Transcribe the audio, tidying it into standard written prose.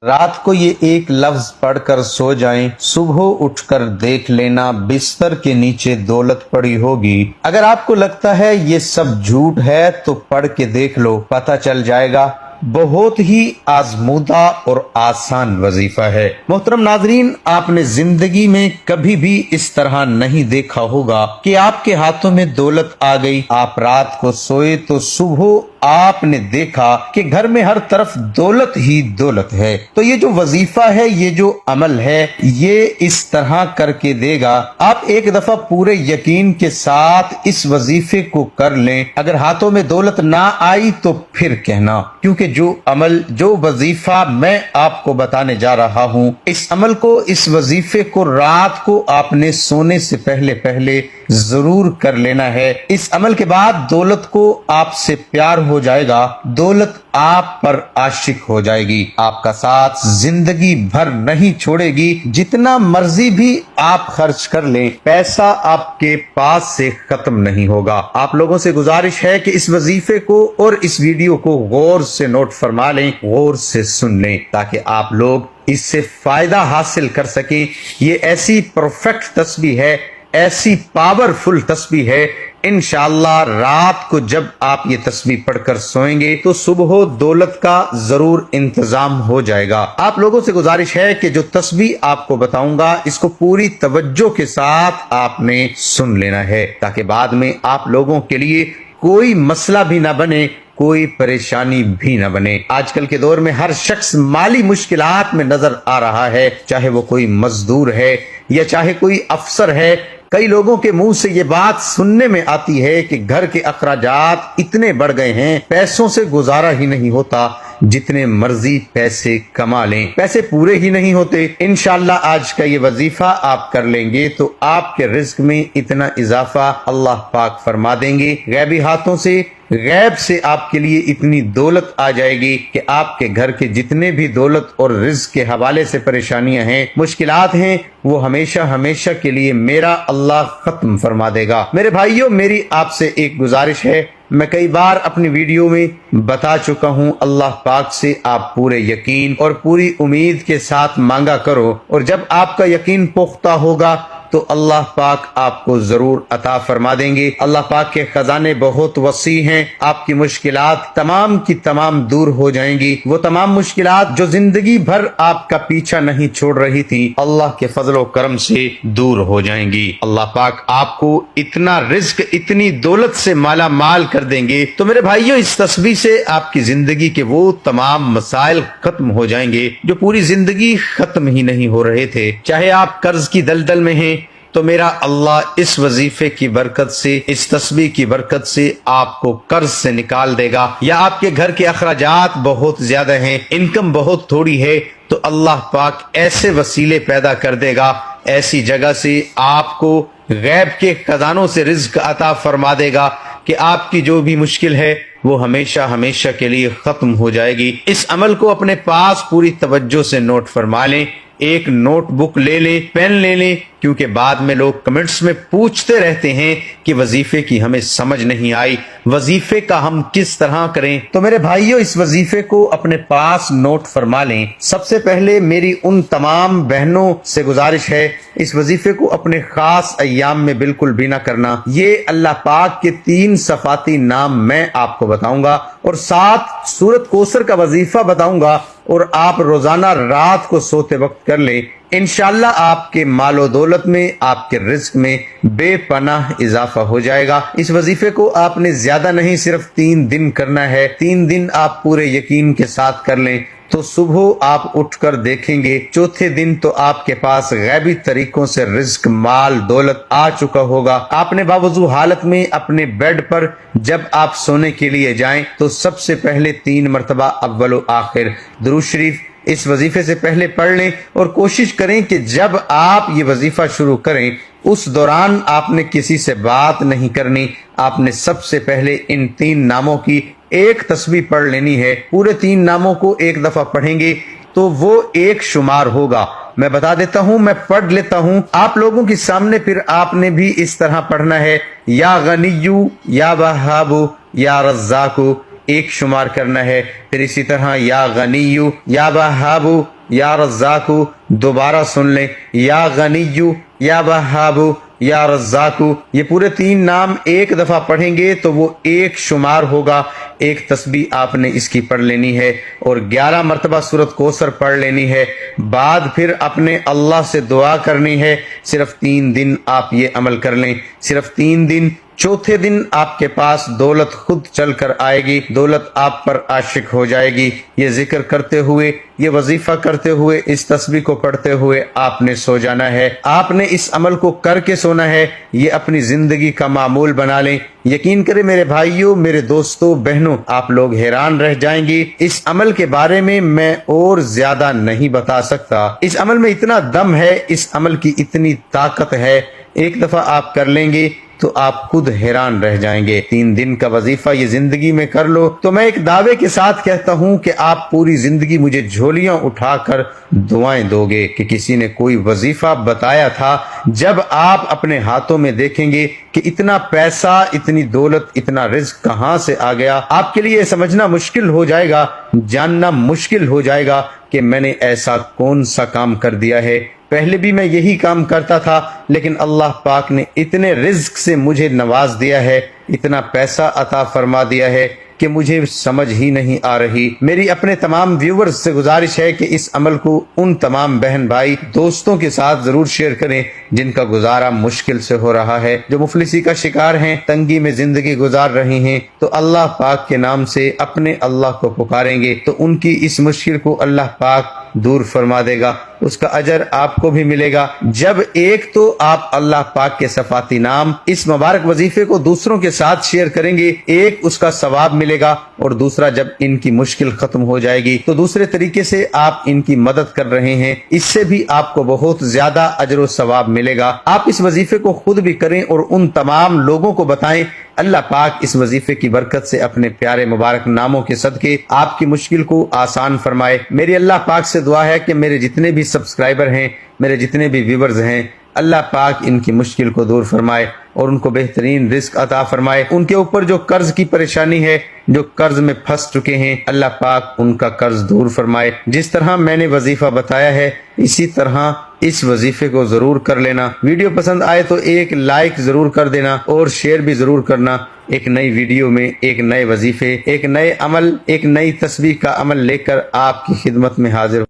رات کو یہ ایک لفظ پڑھ کر سو جائیں، صبح اٹھ کر دیکھ لینا بستر کے نیچے دولت پڑی ہوگی۔ اگر آپ کو لگتا ہے یہ سب جھوٹ ہے تو پڑھ کے دیکھ لو، پتہ چل جائے گا۔ بہت ہی آزمودہ اور آسان وظیفہ ہے۔ محترم ناظرین، آپ نے زندگی میں کبھی بھی اس طرح نہیں دیکھا ہوگا کہ آپ کے ہاتھوں میں دولت آ گئی، آپ رات کو سوئے تو صبح آپ نے دیکھا کہ گھر میں ہر طرف دولت ہی دولت ہے۔ تو یہ جو وظیفہ ہے، یہ جو عمل ہے، یہ اس طرح کر کے دے گا۔ آپ ایک دفعہ پورے یقین کے ساتھ اس وظیفے کو کر لیں، اگر ہاتھوں میں دولت نہ آئی تو پھر کہنا، کیونکہ جو عمل، جو وظیفہ میں آپ کو بتانے جا رہا ہوں، اس عمل کو، اس وظیفے کو رات کو آپ نے سونے سے پہلے ضرور کر لینا ہے۔ اس عمل کے بعد دولت کو آپ سے پیار ہو جائے گا، دولت آپ پر عاشق ہو جائے گی، آپ کا ساتھ زندگی بھر نہیں چھوڑے گی۔ جتنا مرضی بھی آپ خرچ کر لیں، پیسہ آپ کے پاس سے ختم نہیں ہوگا۔ آپ لوگوں سے گزارش ہے کہ اس وظیفے کو اور اس ویڈیو کو غور سے نوٹ فرما لیں، غور سے سن لیں، تاکہ آپ لوگ اس سے فائدہ حاصل کر سکیں۔ یہ ایسی پرفیکٹ تسبیح ہے، ایسی پاورفل تسبیح ہے، انشاءاللہ رات کو جب آپ یہ تسبیح پڑھ کر سوئیں گے تو صبح دولت کا ضرور انتظام ہو جائے گا۔ آپ لوگوں سے گزارش ہے کہ جو تسبیح آپ کو بتاؤں گا، اس کو پوری توجہ کے ساتھ آپ نے سن لینا ہے، تاکہ بعد میں آپ لوگوں کے لیے کوئی مسئلہ بھی نہ بنے، کوئی پریشانی بھی نہ بنے۔ آج کل کے دور میں ہر شخص مالی مشکلات میں نظر آ رہا ہے، چاہے وہ کوئی مزدور ہے یا چاہے کوئی افسر ہے۔ کئی لوگوں کے منہ سے یہ بات سننے میں آتی ہے کہ گھر کے اخراجات اتنے بڑھ گئے ہیں، پیسوں سے گزارا ہی نہیں ہوتا، جتنے مرضی پیسے کما لیں، پیسے پورے ہی نہیں ہوتے۔ انشاءاللہ آج کا یہ وظیفہ آپ کر لیں گے تو آپ کے رزق میں اتنا اضافہ اللہ پاک فرما دیں گے، غیبی ہاتھوں سے، غیب سے آپ کے لیے اتنی دولت آ جائے گی کہ آپ کے گھر کے جتنے بھی دولت اور رزق کے حوالے سے پریشانیاں ہیں، مشکلات ہیں، وہ ہمیشہ کے لیے میرا اللہ ختم فرما دے گا۔ میرے بھائیوں، میری آپ سے ایک گزارش ہے، میں کئی بار اپنی ویڈیو میں بتا چکا ہوں، اللہ پاک سے آپ پورے یقین اور پوری امید کے ساتھ مانگا کرو، اور جب آپ کا یقین پختہ ہوگا تو اللہ پاک آپ کو ضرور عطا فرما دیں گے۔ اللہ پاک کے خزانے بہت وسیع ہیں، آپ کی مشکلات تمام کی تمام دور ہو جائیں گی۔ وہ تمام مشکلات جو زندگی بھر آپ کا پیچھا نہیں چھوڑ رہی تھی، اللہ کے فضل و کرم سے دور ہو جائیں گی۔ اللہ پاک آپ کو اتنا رزق، اتنی دولت سے مالا مال کر دیں گے۔ تو میرے بھائیوں، اس تسبیح سے آپ کی زندگی کے وہ تمام مسائل ختم ہو جائیں گے جو پوری زندگی ختم ہی نہیں ہو رہے تھے۔ چاہے آپ قرض کی دلدل میں ہیں تو میرا اللہ اس وظیفے کی برکت سے، اس تسبیح کی برکت سے آپ کو قرض سے نکال دے گا، یا آپ کے گھر کے اخراجات بہت زیادہ ہیں، انکم بہت تھوڑی ہے، تو اللہ پاک ایسے وسیلے پیدا کر دے گا، ایسی جگہ سے آپ کو غیب کے خزانوں سے رزق عطا فرما دے گا کہ آپ کی جو بھی مشکل ہے وہ ہمیشہ کے لیے ختم ہو جائے گی۔ اس عمل کو اپنے پاس پوری توجہ سے نوٹ فرما لیں، ایک نوٹ بک لے لیں، پین لے لیں، کیونکہ بعد میں لوگ کمنٹس میں پوچھتے رہتے ہیں کہ وظیفے کی ہمیں سمجھ نہیں آئی، وظیفے کا ہم کس طرح کریں۔ تو میرے بھائیوں، اس وظیفے کو اپنے پاس نوٹ فرما لیں۔ سب سے پہلے میری ان تمام بہنوں سے گزارش ہے، اس وظیفے کو اپنے خاص ایام میں بالکل بھی نہ کرنا۔ یہ اللہ پاک کے 3 صفاتی نام میں آپ کو بتاؤں گا، اور ساتھ سورت کوثر کا وظیفہ بتاؤں گا، اور آپ روزانہ رات کو سوتے وقت کر لیں۔ انشاءاللہ آپ کے مال و دولت میں، آپ کے رزق میں بے پناہ اضافہ ہو جائے گا۔ اس وظیفے کو آپ نے زیادہ نہیں، صرف 3 دن کرنا ہے۔ 3 دن آپ پورے یقین کے ساتھ کر لیں تو صبح آپ اٹھ کر دیکھیں گے، چوتھے دن تو آپ کے پاس غیبی طریقوں سے رزق، مال، دولت آ چکا ہوگا۔ آپ نے باوضو حالت میں اپنے بیڈ پر جب آپ سونے کے لیے جائیں تو سب سے پہلے 3 مرتبہ اول و آخر درود شریف اس وظیفے سے پہلے پڑھ لیں، اور کوشش کریں کہ جب آپ یہ وظیفہ شروع کریں اس دوران آپ نے کسی سے بات نہیں کرنی۔ آپ نے سب سے پہلے ان 3 ناموں کی ایک تسبیح پڑھ لینی ہے۔ پورے 3 ناموں کو ایک دفعہ پڑھیں گے تو وہ ایک شمار ہوگا۔ میں بتا دیتا ہوں، میں پڑھ لیتا ہوں آپ لوگوں کے سامنے، پھر آپ نے بھی اس طرح پڑھنا ہے۔ یا غنیو، یا وہاب، یا رزاق، ایک شمار کرنا ہے. پھر اسی طرح یا غنیو، یا وہابو، یا رزاقو دوبارہ سن لیں. یا غنیو، یا وہابو، یا رزاقو، یہ پورے 3 نام ایک دفعہ پڑھیں گے تو وہ ایک شمار ہوگا. ایک تسبیح آپ نے اس کی پڑھ لینی ہے اور 11 مرتبہ سورۃ کوثر پڑھ لینی ہے. بعد پھر اپنے اللہ سے دعا کرنی ہے. صرف 3 دن آپ یہ عمل کر لیں، صرف 3 دن. چوتھے دن آپ کے پاس دولت خود چل کر آئے گی، دولت آپ پر عاشق ہو جائے گی. یہ ذکر کرتے ہوئے، یہ وظیفہ کرتے ہوئے، اس تسبیح کو پڑھتے ہوئے آپ نے سو جانا ہے. آپ نے اس عمل کو کر کے سونا ہے. یہ اپنی زندگی کا معمول بنا لیں. یقین کریں میرے بھائیوں، میرے دوستوں، بہنوں، آپ لوگ حیران رہ جائیں گے. اس عمل کے بارے میں میں اور زیادہ نہیں بتا سکتا. اس عمل میں اتنا دم ہے، اس عمل کی اتنی طاقت ہے. ایک دفعہ آپ کر لیں گے تو آپ خود حیران رہ جائیں گے. 3 دن کا وظیفہ یہ زندگی میں کر لو تو میں ایک دعوے کے ساتھ کہتا ہوں کہ آپ پوری زندگی مجھے جھولیاں اٹھا کر دعائیں دو گے کہ کسی نے کوئی وظیفہ بتایا تھا. جب آپ اپنے ہاتھوں میں دیکھیں گے کہ اتنا پیسہ، اتنی دولت، اتنا رزق کہاں سے آ گیا، آپ کے لیے سمجھنا مشکل ہو جائے گا، جاننا مشکل ہو جائے گا کہ میں نے ایسا کون سا کام کر دیا ہے. پہلے بھی میں یہی کام کرتا تھا، لیکن اللہ پاک نے اتنے رزق سے مجھے نواز دیا ہے، اتنا پیسہ عطا فرما دیا ہے کہ مجھے سمجھ ہی نہیں آ رہی. میری اپنے تمام ویورز سے گزارش ہے کہ اس عمل کو ان تمام بہن بھائی دوستوں کے ساتھ ضرور شیئر کریں جن کا گزارا مشکل سے ہو رہا ہے، جو مفلسی کا شکار ہیں، تنگی میں زندگی گزار رہے ہیں. تو اللہ پاک کے نام سے اپنے اللہ کو پکاریں گے تو ان کی اس مشکل کو اللہ پاک دور فرما دے گا. اس کا اجر آپ کو بھی ملے گا. جب ایک تو آپ اللہ پاک کے صفاتی نام، اس مبارک وظیفے کو دوسروں کے ساتھ شیئر کریں گے، ایک اس کا ثواب ملے گا، اور دوسرا جب ان کی مشکل ختم ہو جائے گی تو دوسرے طریقے سے آپ ان کی مدد کر رہے ہیں، اس سے بھی آپ کو بہت زیادہ اجر و ثواب ملے گا. آپ اس وظیفے کو خود بھی کریں اور ان تمام لوگوں کو بتائیں. اللہ پاک اس وظیفے کی برکت سے اپنے پیارے مبارک ناموں کے صدقے آپ کی مشکل کو آسان فرمائے. میری اللہ پاک سے دعا ہے کہ میرے جتنے بھی سبسکرائبر ہیں، میرے جتنے بھی ویورز ہیں، اللہ پاک ان کی مشکل کو دور فرمائے اور ان کو بہترین رزق عطا فرمائے. ان کے اوپر جو قرض کی پریشانی ہے، جو قرض میں پھنس چکے ہیں، اللہ پاک ان کا قرض دور فرمائے. جس طرح میں نے وظیفہ بتایا ہے اسی طرح اس وظیفے کو ضرور کر لینا. ویڈیو پسند آئے تو ایک لائک ضرور کر دینا اور شیئر بھی ضرور کرنا. ایک نئی ویڈیو میں ایک نئے وظیفے، ایک نئے عمل، ایک نئی تسبیح کا عمل لے کر آپ کی خدمت میں حاضر